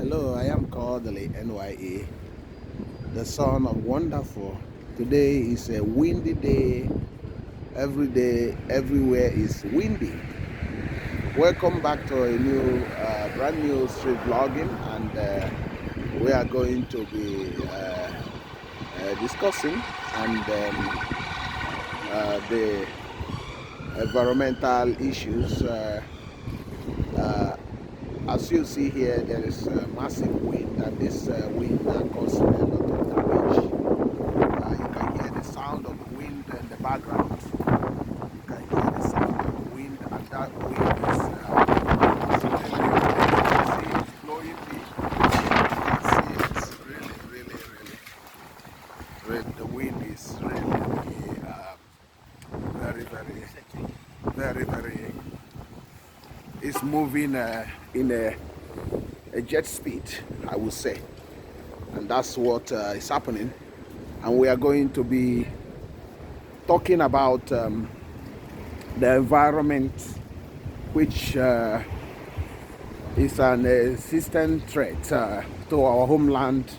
Hello, I am Kodili-nye, the son of wonderful. Today is a windy day. Every day, everywhere is windy. Welcome back to a brand new street vlogging, and we are going to be discussing the environmental issues. As you see here, there is massive wind, and this wind causing a lot of damage. You can hear the sound of the wind in the background. You can hear the sound of the wind, and that wind is see it's blowing me. You can see it's really, the wind is really very. It's moving in a jet speed, I would say, and that's what is happening. And we are going to be talking about the environment, which is an existent threat to our homeland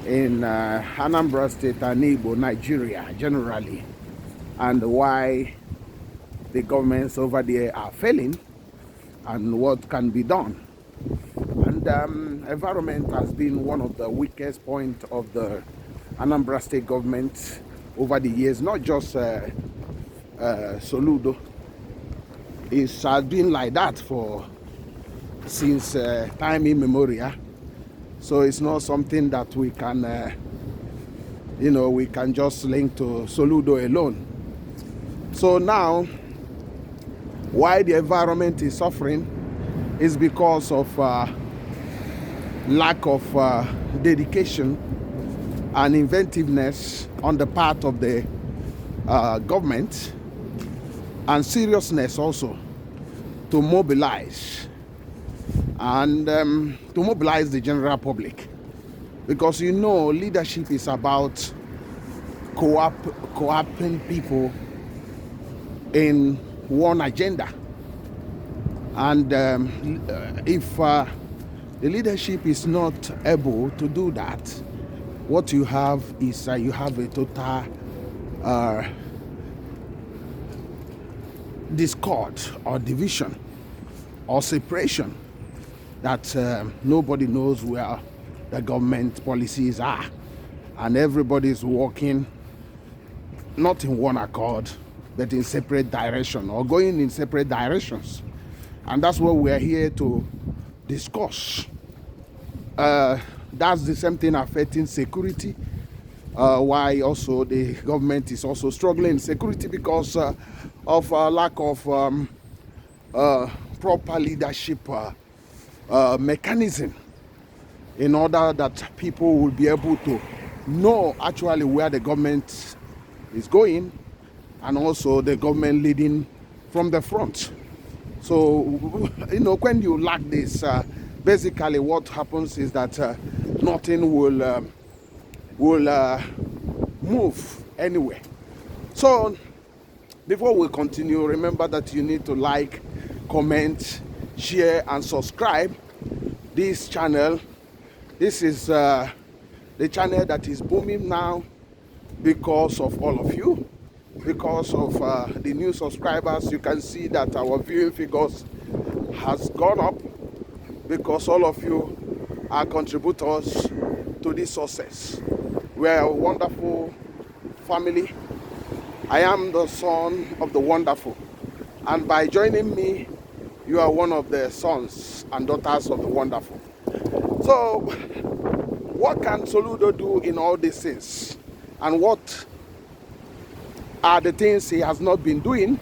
in Anambra State and Nigeria generally, and why the governments over there are failing and what can be done. And environment has been one of the weakest points of the Anambra State government over the years, not just Soludo. It has been like that since time immemorial. So it's not something that we can, we can just link to Soludo alone. So now, why the environment is suffering is because of lack of dedication and inventiveness on the part of the government, and seriousness also to mobilize and to mobilize the general public, because leadership is about co-opting people in one agenda. And if the leadership is not able to do that, what you have is you have a total discord or division or separation, that nobody knows where the government policies are, and everybody is working not in one accord, but in separate direction, or going in separate directions. And that's what we're here to discuss. That's the same thing affecting security. Why also the government is also struggling in security, because of lack of proper leadership mechanism, in order that people will be able to know actually where the government is going, and also the government leading from the front. So, when you lack this, basically what happens is that nothing will move anywhere. So, before we continue, remember that you need to like, comment, share, and subscribe this channel. This is the channel that is booming now because of all of you. Because of the new subscribers, you can see that our viewing figures has gone up, because all of you are contributors to this success. We are a wonderful family. I am the son of the wonderful, and by joining me, you are one of the sons and daughters of the wonderful. So, what can Soludo do in all these things, and what are the things he has not been doing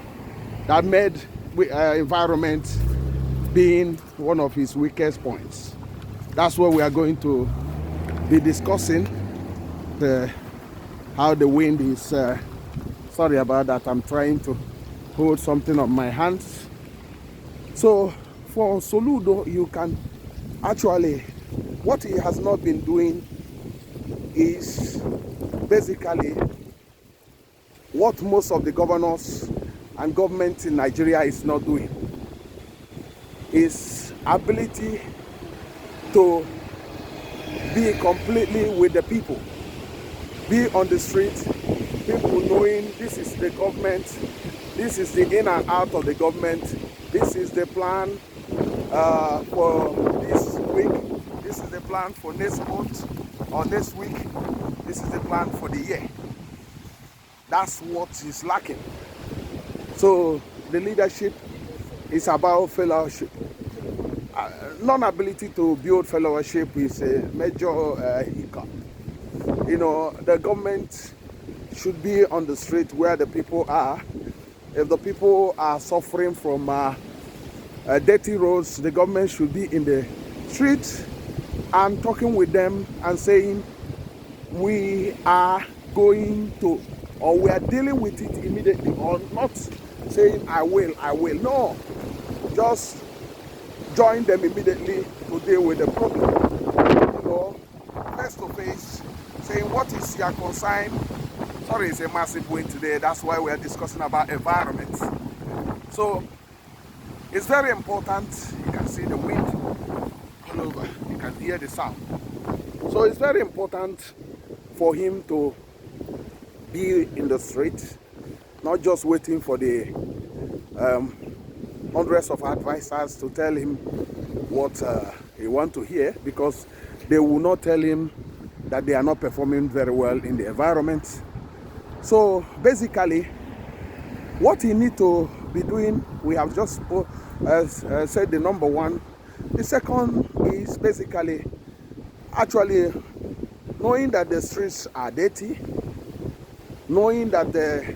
that made environment being one of his weakest points? That's what we are going to be discussing. How the wind is, sorry about that, I'm trying to hold something on my hands. So for Soludo, you can actually, what he has not been doing is basically what most of the governors and government in Nigeria is not doing, is ability to be completely with the people, be on the street, people knowing this is the government, this is the in and out of the government, this is the plan for this week, this is the plan for next month or next week, this is the plan for the year. That's what is lacking. So the leadership is about fellowship. Non-ability to build fellowship is a major hiccup. You know, the government should be on the street where the people are. If the people are suffering from dirty roads, the government should be in the street and talking with them and saying, we are going to, or we are dealing with it immediately, or not saying, I will. No, just join them immediately to deal with the problem. You know, face to face, saying, what is your concern? Sorry, it's a massive wind today. That's why we are discussing about environment. So it's very important. You can see the wind all over. You can hear the sound. So it's very important for him to be in the street, not just waiting for the hundreds of advisors to tell him what he wants to hear, because they will not tell him that they are not performing very well in the environment. So basically, what he needs to be doing, we have just said the number one. The second is basically actually knowing that the streets are dirty, knowing that the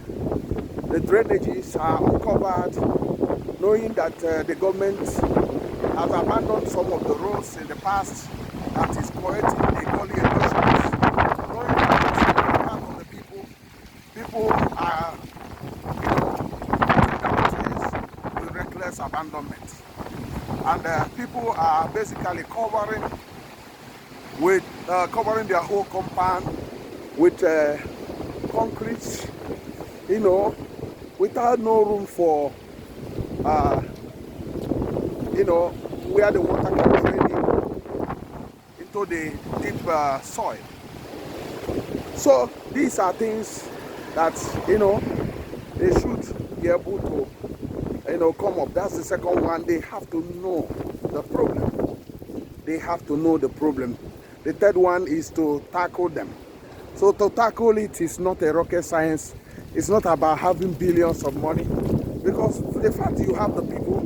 drainages are uncovered, knowing that the government has abandoned some of the roads in the past that is creating the gully erosions, knowing that part of the people are, with reckless abandonment, and people are basically covering their whole compound with concrete, you know, without no room for where the water can drain into the deep soil. So these are things that, they should be able to, come up. That's the second one. They have to know the problem. They have to know the problem. The third one is to tackle them. So to tackle it is not a rocket science. It's not about having billions of money, because the fact you have the people,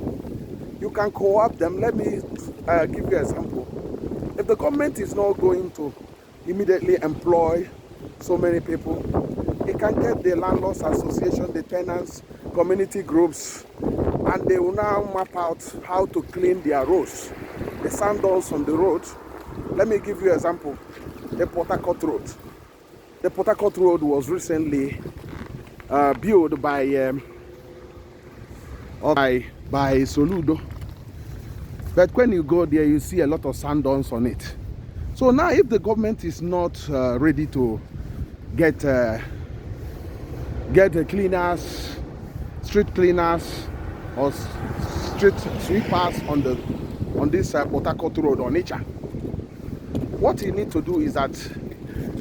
you can co-opt them. Let me give you an example. If the government is not going to immediately employ so many people, it can get the landlords association, the tenants, community groups, and they will now map out how to clean their roads, the sand dunes on the road. Let me give you an example. The Port Harcourt Road. The Port Harcourt Road was recently built by Soludo, but when you go there, you see a lot of sand dunes on it. So now, if the government is not ready to get the cleaners, street cleaners, or street sweepers on this Port Harcourt Road on nature, what he needs to do is that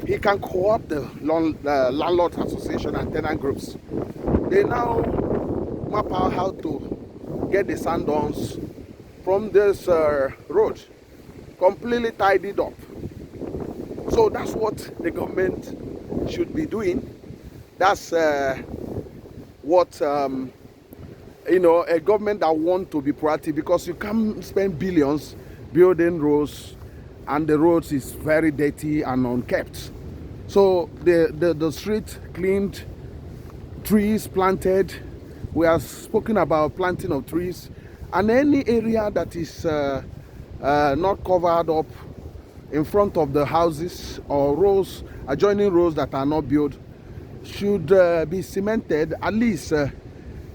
he can co-opt the landlord association and tenant groups. They now map out how to get the sand dunes from this road completely tidied up. So that's what the government should be doing. That's what a government that wants to be proactive, because you can't spend billions building roads and the roads is very dirty and unkept. So the street cleaned, trees planted. We have spoken about planting of trees, and any area that is not covered up in front of the houses or roads, adjoining roads that are not built, should be cemented at least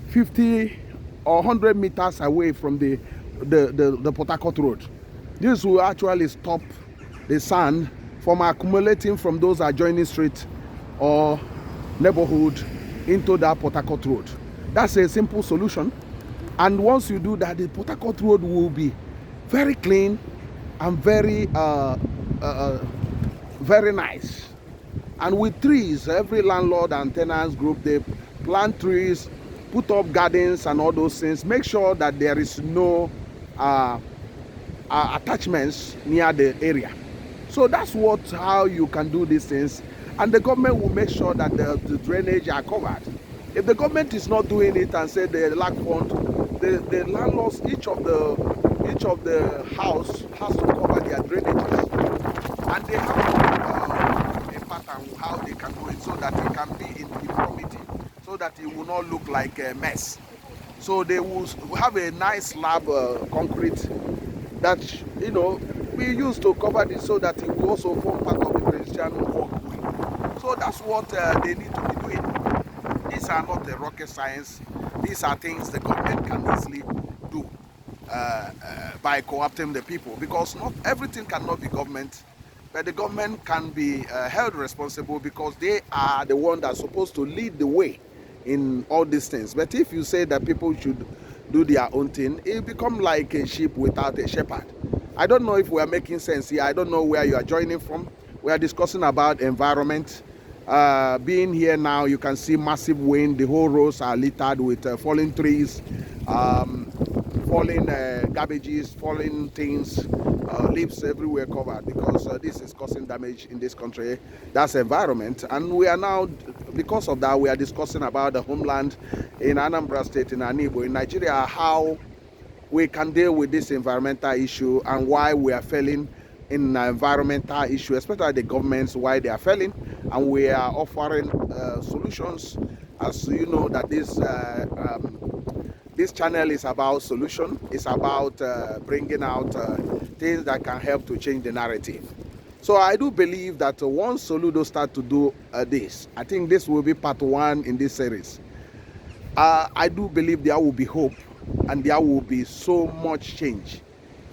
50 or 100 meters away from the Port Harcourt Road. This will actually stop the sand from accumulating from those adjoining streets or neighborhood into that Port Harcourt Road. That's a simple solution. And once you do that, the Port Harcourt Road will be very clean, and very nice. And with trees, every landlord and tenants group, they plant trees, put up gardens and all those things. Make sure that there is no attachments near the area. So that's how you can do these things, and the government will make sure that the drainage are covered. If the government is not doing it and say they lack fund, the landlords, each of the house has to cover their drainages, and they have a pattern how they can do it so that it can be in uniformity, so that it will not look like a mess. So they will have a nice slab concrete that we use to cover this, so that it will also form part of the pedestrian walkway. So that's what they need to be doing. These are not rocket science. These are things the government can easily do by co-opting the people, because not everything cannot be government, but the government can be held responsible, because they are the one that's supposed to lead the way in all these things. But if you say that people should do their own thing, it become like a sheep without a shepherd. I don't know if we are making sense here. I don't know where you are joining from. We are discussing about environment. Being here now, you can see massive wind. The whole roads are littered with falling trees, falling garbages, falling things, leaves everywhere covered, because this is causing damage in this country. That's environment. And we are now, because of that, we are discussing about the homeland in Anambra State, in Nnewi, in Nigeria, how we can deal with this environmental issue, and why we are failing in environmental issue, especially the governments, why they are failing. And we are offering solutions. As you know, that this channel is about solution. It's about bringing out things that can help to change the narrative. So I do believe that once Soludo start to do this, I think this will be part 1 in this series. I do believe there will be hope, and there will be so much change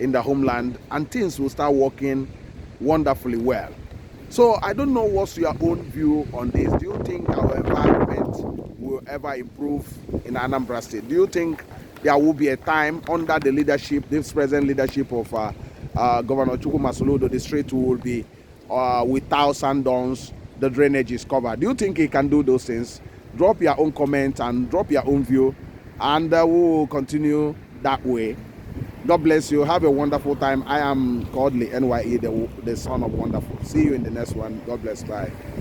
in the homeland, and things will start working wonderfully well. So I don't know what's your own view on this. Do you think our environment will ever improve in Anambra State? Do you think there will be a time under the leadership, this present leadership of Governor Gov.Soludo, the street will be without sand dunes, the drainage is covered? Do you think he can do those things? Drop your own comment and drop your own view, and we will continue that way. God bless you. Have a wonderful time. I am Kodili-nye, the son of wonderful. See you in the next one. God bless. Bye.